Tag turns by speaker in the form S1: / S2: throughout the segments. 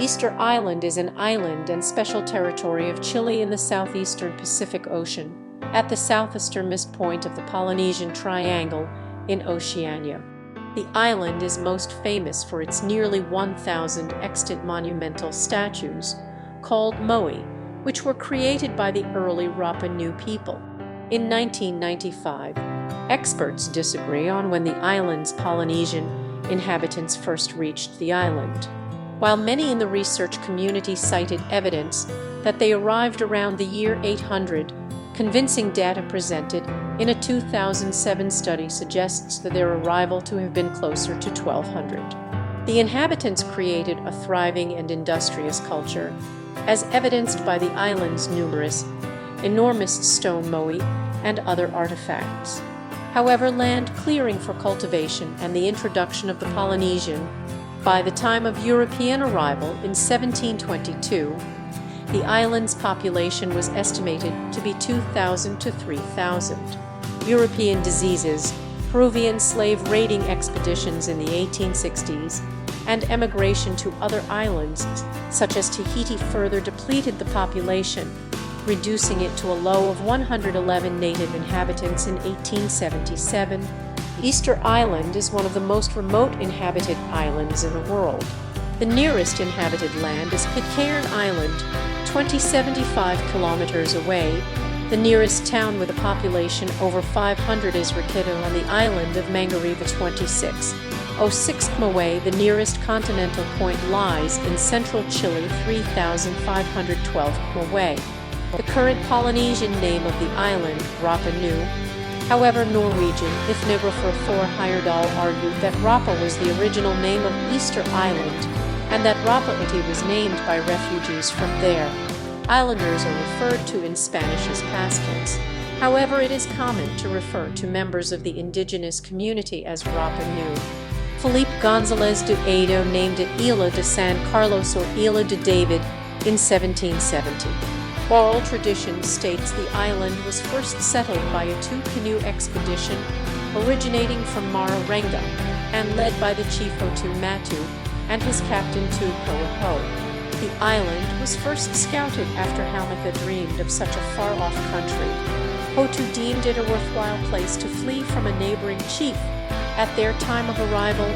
S1: Easter Island is an island and special territory of Chile in the southeastern Pacific Ocean, at the southeasternmost point of the Polynesian Triangle in Oceania. The island is most famous for its nearly 1,000 extant monumental statues, called Moai, which were created by the early Rapa Nui people. In 1995, experts disagree on when the island's Polynesian inhabitants first reached the island. While many in the research community cited evidence that they arrived around the year 800, convincing data presented in a 2007 study suggests that their arrival to have been closer to 1200. The inhabitants created a thriving and industrious culture, as evidenced by the island's enormous stone moai and other artifacts. However, land clearing for cultivation and the introduction of the Polynesian by the time of European arrival in 1722, the island's population was estimated to be 2,000 to 3,000. European diseases, Peruvian slave raiding expeditions in the 1860s, and emigration to other islands, such as Tahiti, further depleted the population, reducing it to a low of 111 native inhabitants in 1877. Easter Island is one of the most remote inhabited islands in the world. The nearest inhabited land is Pitcairn Island, 2,075 kilometers away. The nearest town with a population over 500 is Rapa on the island of Mangariva, 2606 Moai. The nearest continental point lies in central Chile, 3,512 Moai. The current Polynesian name of the island, Rapa Nui. However, Norwegian ethnographer Thor Heyerdahl argued that Rapa was the original name of Easter Island, and that Rapa Nui was named by refugees from there. Islanders are referred to in Spanish as past tense. However, it is common to refer to members of the indigenous community as Rapa Nui. Felipe González de Edo named it Isla de San Carlos or Isla de David in 1770. Oral tradition states the island was first settled by a two-canoe expedition originating from Mararenga and led by the chief Hotu Matu and his captain Tu Koho. The island was first scouted after Halmaka dreamed of such a far-off country. Hotu deemed it a worthwhile place to flee from a neighboring chief at their time of arrival.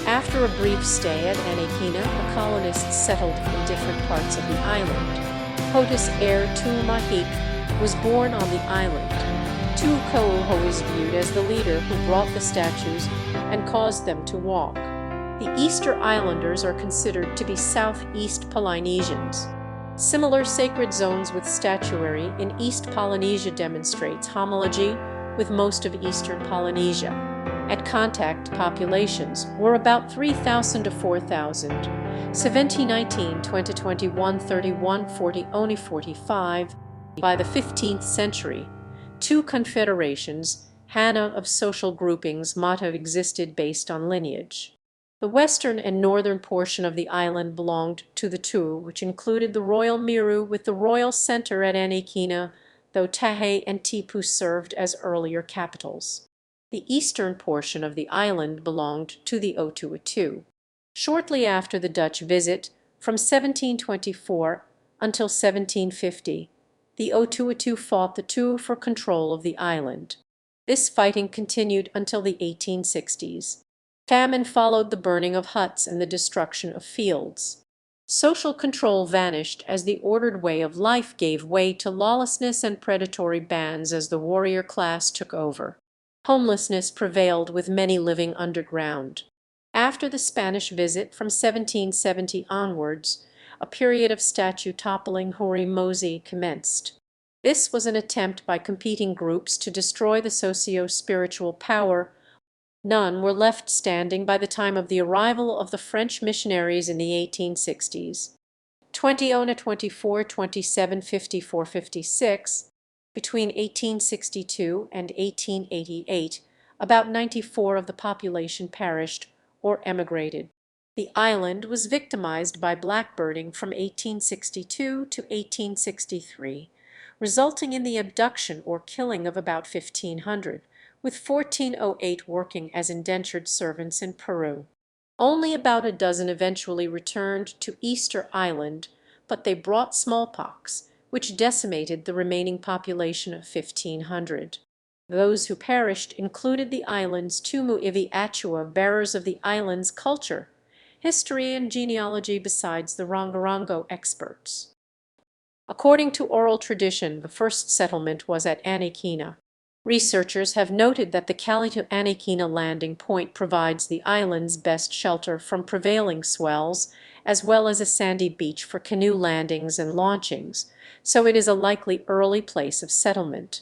S1: After a brief stay at Anakina, the colonists settled in different parts of the island. Hotu's heir Mahik was born on the island. Tu Koho is viewed as the leader who brought the statues and caused them to walk. The Easter Islanders are considered to be Southeast Polynesians. Similar sacred zones with statuary in East Polynesia demonstrates homology with most of Eastern Polynesia. At contact, populations were about 3,000 to 4,000. 1719, 2021, 31, 40, only 45. By the 15th century, two confederations, Hana of social groupings, might have existed based on lineage. The western and northern portion of the island belonged to the two, which included the Royal Miru with the royal center at Anakina, though Tahe and Tipu served as earlier capitals. The eastern portion of the island belonged to the Otuatu. Shortly after the Dutch visit, from 1724 until 1750, the Otuatu fought the two for control of the island. This fighting continued until the 1860s. Famine followed the burning of huts and the destruction of fields. Social control vanished as the ordered way of life gave way to lawlessness and predatory bands as the warrior class took over. Homelessness prevailed, with many living underground. After the Spanish visit from 1770 onwards, a period of statue toppling Horimozi commenced. This was an attempt by competing groups to destroy the socio-spiritual power. None were left standing by the time of the arrival of the French missionaries in the 1860s. 24, 27, 54, 56. Between 1862 and 1888, about 94 of the population perished or emigrated. The island was victimized by blackbirding from 1862 to 1863, resulting in the abduction or killing of about 1,500, with 1,408 working as indentured servants in Peru. Only about a dozen eventually returned to Easter Island, but they brought smallpox, which decimated the remaining population of 1,500. Those who perished included the island's Tumu Ivi Achua, bearers of the island's culture, history and genealogy besides the Rongorongo experts. According to oral tradition, the first settlement was at Anikina. Researchers have noted that the Cali to Anikina landing point provides the island's best shelter from prevailing swells, as well as a sandy beach for canoe landings and launchings, so it is a likely early place of settlement.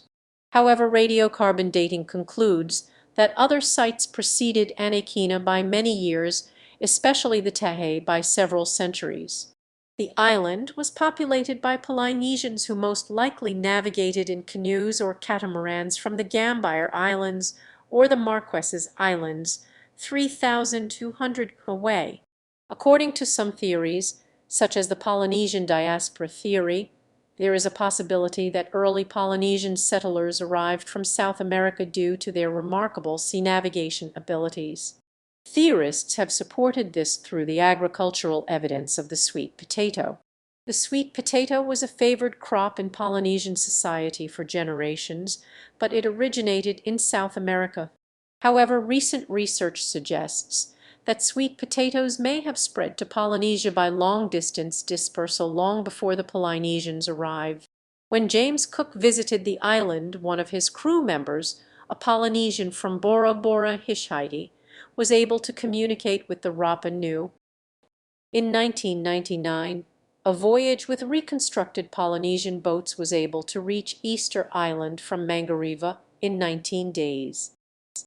S1: However, radiocarbon dating concludes that other sites preceded Anikina by many years, especially the Tahiti by several centuries. The island was populated by Polynesians who most likely navigated in canoes or catamarans from the Gambier Islands or the Marquesas Islands, 3,200 away. According to some theories, such as the Polynesian diaspora theory, there is a possibility that early Polynesian settlers arrived from South America due to their remarkable sea navigation abilities. Theorists have supported this through the agricultural evidence of the sweet potato. The sweet potato was a favored crop in Polynesian society for generations, but it originated in South America. However, recent research suggests that sweet potatoes may have spread to Polynesia by long-distance dispersal long before the Polynesians arrived. When James Cook visited the island, one of his crew members, a Polynesian from Bora Bora, Tahiti, was able to communicate with the Rapa Nui. In 1999, a voyage with reconstructed Polynesian boats was able to reach Easter Island from Mangariva in 19 days.